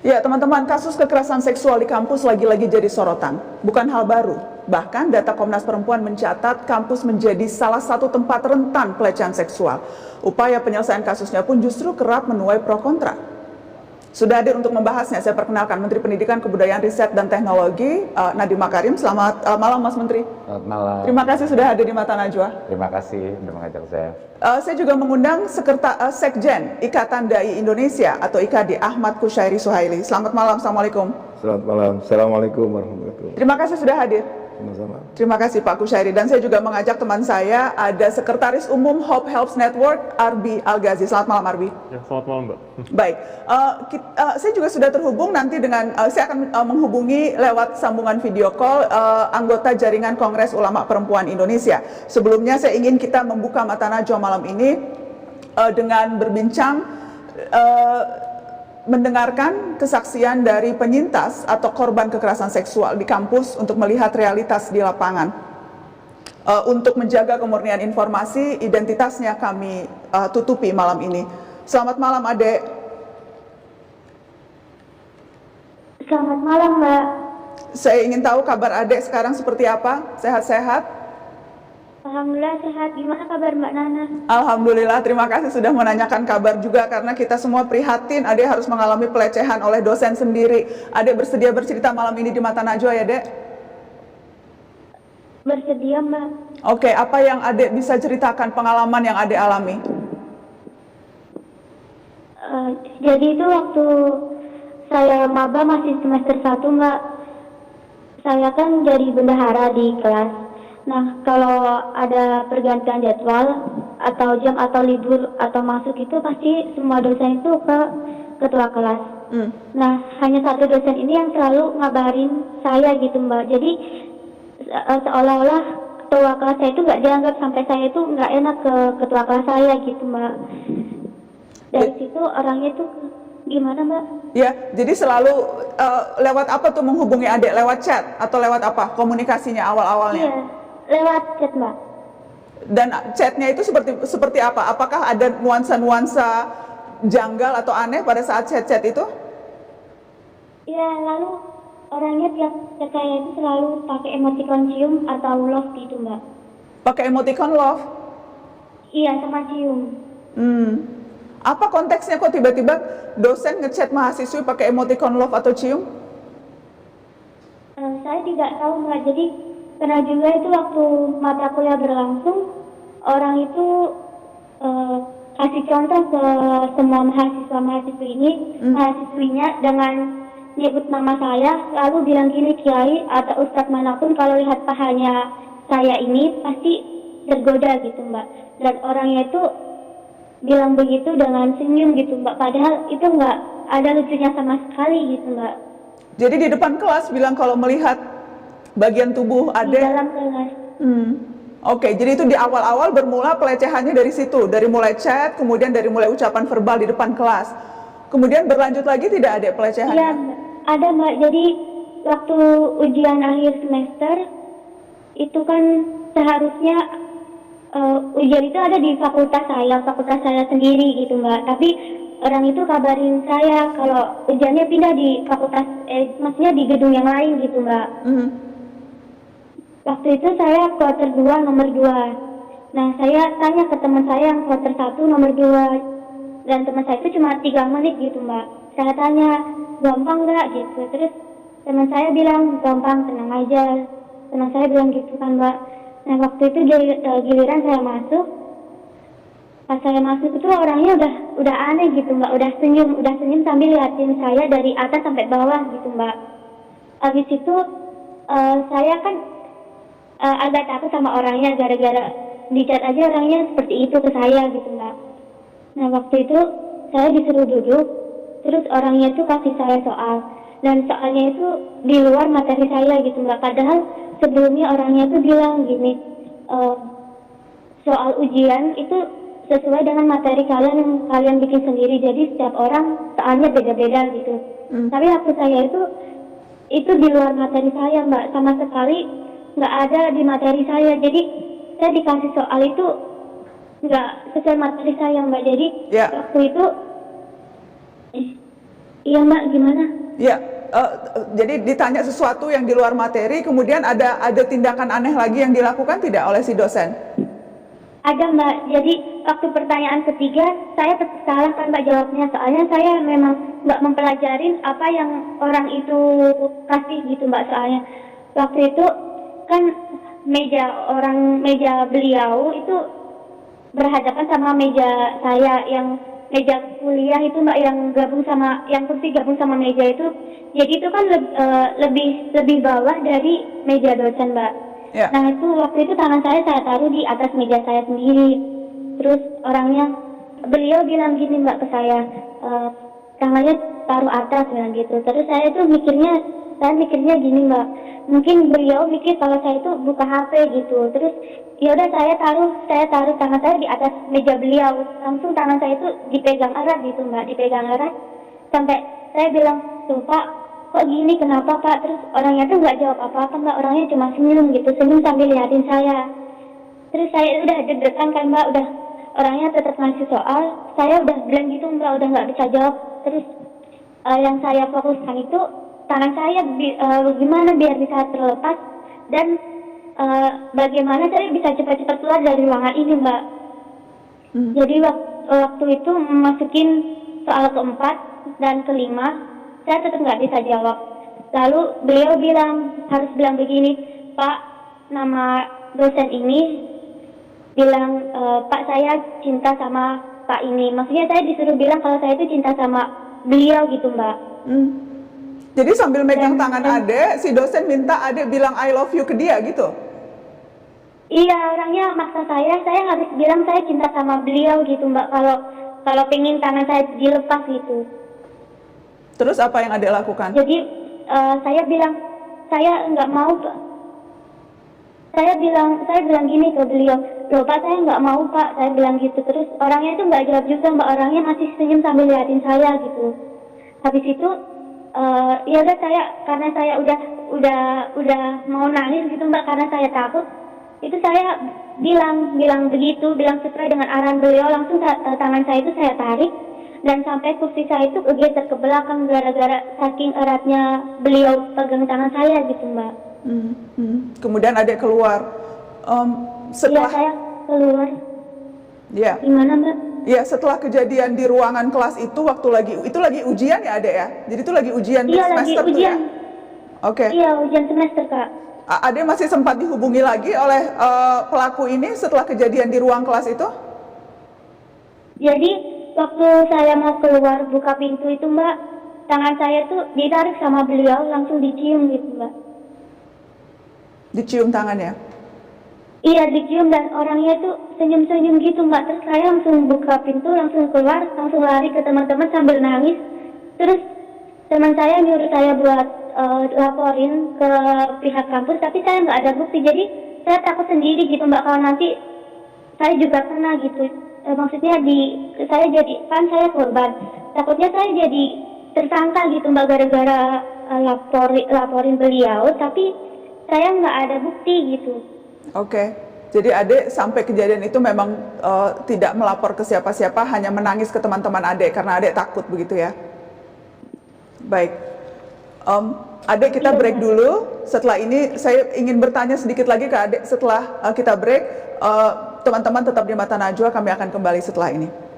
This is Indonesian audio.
Ya, teman-teman, kasus kekerasan seksual di kampus lagi-lagi jadi sorotan. Bukan hal baru. Bahkan data Komnas Perempuan mencatat kampus menjadi salah satu tempat rentan pelecehan seksual. Upaya penyelesaian kasusnya pun justru kerap menuai pro kontra. Sudah hadir untuk membahasnya, saya perkenalkan Menteri Pendidikan, Kebudayaan, Riset, dan Teknologi, Nadiem Makarim. Selamat malam, Mas Menteri. Selamat malam. Terima kasih sudah hadir di Mata Najwa. Terima kasih sudah mengajak saya. Saya juga mengundang Sekjen Ikatan Dai Indonesia atau IKD, Ahmad Kushairi Suhaili. Selamat malam, Assalamualaikum. Selamat malam, Assalamualaikum warahmatullahi wabarakatuh. Terima kasih sudah hadir. Sama-sama. Terima kasih Pak Kushairi. Dan saya juga mengajak teman saya, ada Sekretaris Umum Hope Helps Network, Arbi Al-Ghazi. Selamat malam, Arbi. Ya, selamat malam, Mbak. Baik, saya juga sudah terhubung nanti dengan, saya akan menghubungi lewat sambungan video call anggota Jaringan Kongres Ulama Perempuan Indonesia. Sebelumnya saya ingin kita membuka Mata Najwa malam ini dengan berbincang, mendengarkan kesaksian dari penyintas atau korban kekerasan seksual di kampus untuk melihat realitas di lapangan. Untuk menjaga kemurnian informasi, identitasnya kami tutupi malam ini. Selamat malam, Adek. Selamat malam, Mbak. Saya ingin tahu kabar Adek sekarang seperti apa? Sehat-sehat? Alhamdulillah sehat. Gimana kabar Mbak Nana? Alhamdulillah, terima kasih sudah menanyakan kabar juga, karena kita semua prihatin Adek harus mengalami pelecehan oleh dosen sendiri. Adek bersedia bercerita malam ini di Mata Najwa ya, Dek? Bersedia, Mbak. Oke, apa yang Adek bisa ceritakan pengalaman yang Adek alami? Jadi itu waktu saya maba masih semester 1, Mbak. Saya kan jadi bendahara di kelas. Nah, kalau ada pergantian jadwal atau jam atau libur atau masuk itu pasti semua dosen itu ke ketua kelas. Nah, hanya satu dosen ini yang selalu ngabarin saya gitu, Mbak. Jadi seolah-olah ketua kelas saya itu nggak dianggap, sampai saya itu nggak enak ke ketua kelas saya gitu, Mbak. Dari situ orangnya itu gimana, Mbak? Ya, jadi selalu lewat apa tuh menghubungi Adek? Lewat chat atau lewat apa komunikasinya awal-awalnya? Iya, lewat chat, Mbak. Dan chatnya itu seperti apa? Apakah ada nuansa-nuansa janggal atau aneh pada saat chat-chat itu? Iya, lalu orangnya tiap chat saya itu selalu pakai emoticon cium atau love gitu, Mbak. Pakai emoticon love? Iya, sama cium. Apa konteksnya kok tiba-tiba dosen ngechat mahasiswi pakai emoticon love atau cium? Saya tidak tahu, Mbak. Jadi pernah juga itu waktu mata kuliah berlangsung, orang itu kasih contoh ke semua mahasiswa-mahasiswi ini, mahasiswinya dengan nyebut nama saya, lalu bilang gini, Kiai atau Ustadz manapun kalau lihat pahanya saya ini pasti tergoda gitu, Mbak. Dan orangnya itu bilang begitu dengan senyum gitu, Mbak. Padahal itu nggak ada lucunya sama sekali gitu, Mbak. Jadi di depan kelas bilang kalau melihat bagian tubuh Di Adek. dalam kelas. Oke, jadi itu di awal-awal bermula pelecehannya dari situ, dari mulai chat, kemudian dari mulai ucapan verbal di depan kelas. Kemudian berlanjut lagi tidak Adek pelecehannya? Iya, ada, Mbak. Jadi waktu ujian akhir semester itu kan seharusnya ujian itu ada di fakultas saya sendiri gitu, Mbak. Tapi orang itu kabarin saya kalau ujiannya pindah di fakultas, maksudnya di gedung yang lain gitu, Mbak. Waktu itu saya kuarter 2 nomor 2. Nah, saya tanya ke teman saya yang kuarter 1 nomor 2. Dan teman saya itu cuma 3 menit gitu, Mbak. Saya tanya, gampang nggak gitu. Terus teman saya bilang, gampang, tenang aja. Teman saya bilang gitu kan, Mbak. Nah, waktu itu giliran saya masuk. Pas saya masuk itu orangnya udah aneh gitu, Mbak. Udah senyum sambil liatin saya dari atas sampai bawah gitu, Mbak. Habis itu saya kan agak takut sama orangnya, gara-gara di chat aja orangnya seperti itu ke saya gitu, Mbak. Nah, waktu itu saya disuruh duduk, terus orangnya itu kasih saya soal, dan soalnya itu di luar materi saya gitu, Mbak. Padahal sebelumnya orangnya itu bilang gini, soal ujian itu sesuai dengan materi kalian yang kalian bikin sendiri, jadi setiap orang soalnya beda-beda gitu. Tapi waktu saya itu di luar materi saya, Mbak, sama sekali nggak ada di materi saya. Jadi saya dikasih soal itu nggak sesuai materi saya, Mbak. Jadi waktu itu Iya mbak, gimana? Ya, jadi ditanya sesuatu yang di luar materi, kemudian ada tindakan aneh lagi yang dilakukan tidak oleh si dosen? Ada mbak, jadi waktu pertanyaan ketiga saya tetap salah kan mbak jawabnya, soalnya saya memang nggak mempelajarin apa yang orang itu kasih gitu mbak. Soalnya waktu itu kan meja beliau itu berhadapan sama meja saya, yang meja kuliah itu mbak, yang kursi gabung sama meja itu, jadi itu kan lebih bawah dari meja dosen mbak. Ya. Nah itu waktu itu tangan saya taruh di atas meja saya sendiri. Terus beliau bilang gini mbak ke saya, tangannya taruh atas bilang gitu. Terus saya mikirnya gini mbak, mungkin beliau mikir kalau saya itu buka HP gitu. Terus ya udah saya taruh tangan saya di atas meja beliau. Langsung tangan saya itu dipegang erat gitu mbak, dipegang erat. Sampai saya bilang, tuh pak, kok gini, kenapa pak? Terus orangnya tuh nggak jawab apa-apa mbak, orangnya cuma senyum gitu, senyum sambil liatin saya. Terus saya udah deg-degan kan mbak, udah orangnya tetap ngasih soal, saya udah bilang gitu mbak, udah nggak bisa jawab. Terus yang saya fokuskan itu tangan saya gimana biar bisa terlepas, dan bagaimana saya bisa cepat-cepat keluar dari ruangan ini mbak. Jadi waktu itu memasukin soal keempat dan kelima, saya tetap nggak bisa jawab. Lalu beliau harus bilang begini, Pak, nama dosen ini bilang, Pak saya cinta sama Pak ini. Maksudnya saya disuruh bilang kalau saya itu cinta sama beliau gitu mbak. Jadi sambil megang tangan Ade, si dosen minta Ade bilang I love you ke dia gitu? Iya, orangnya maksa saya harus bilang saya cinta sama beliau gitu mbak, kalau pengen tangan saya dilepas gitu. Terus apa yang Ade lakukan? Jadi saya bilang saya nggak mau pak. Saya bilang gini ke beliau, loh pak saya nggak mau pak, saya bilang gitu. Terus orangnya itu nggak jawab juga mbak, orangnya masih senyum sambil liatin saya gitu. Habis itu ya udah karena saya udah mau nangis gitu mbak, karena saya takut. Itu saya bilang sesuai dengan arahan beliau, langsung tangan saya itu saya tarik. Dan sampai kursi saya itu geser ke belakang gara-gara saking eratnya beliau pegang tangan saya gitu mbak. Kemudian Adik keluar. Iya saya keluar. Ya. Gimana mbak? Ya, setelah kejadian di ruangan kelas itu itu lagi ujian ya Adik ya? Jadi itu lagi ujian Iya lagi semester tuh ujian. ya? Oke. Iya ujian semester kak. Adik masih sempat dihubungi lagi oleh pelaku ini setelah kejadian di ruang kelas itu? Jadi waktu saya mau keluar buka pintu itu mbak, tangan saya tuh ditarik sama beliau, langsung dicium gitu mbak. Dicium tangannya? Iya dicium, dan orangnya tuh senyum-senyum gitu mbak. Terus saya langsung buka pintu, langsung keluar, langsung lari ke teman-teman sambil nangis. Terus teman saya nyuruh saya buat laporin ke pihak kampus, tapi saya nggak ada bukti. Jadi saya takut sendiri gitu mbak, kalau nanti saya juga kena gitu. Maksudnya saya korban, takutnya saya jadi tersangka gitu mbak, gara-gara laporin beliau, tapi saya nggak ada bukti gitu. Oke. Jadi Adik sampai kejadian itu memang tidak melapor ke siapa-siapa, hanya menangis ke teman-teman Adik karena Adik takut begitu ya? Baik. Adik, kita break dulu. Setelah ini saya ingin bertanya sedikit lagi ke Adik. Setelah kita break, teman-teman tetap di Mata Najwa, kami akan kembali setelah ini.